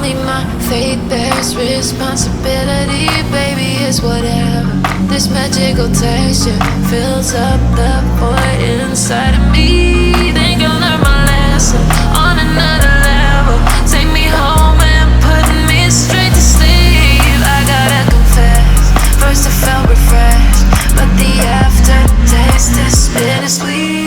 Only my faith bears responsibility, baby, it's whatever. This magical texture fills up the void inside of me. Think I'll learn my lesson on another level. Take me home and put me straight to sleep. I gotta confess, first I felt refreshed, but the aftertaste is bittersweet.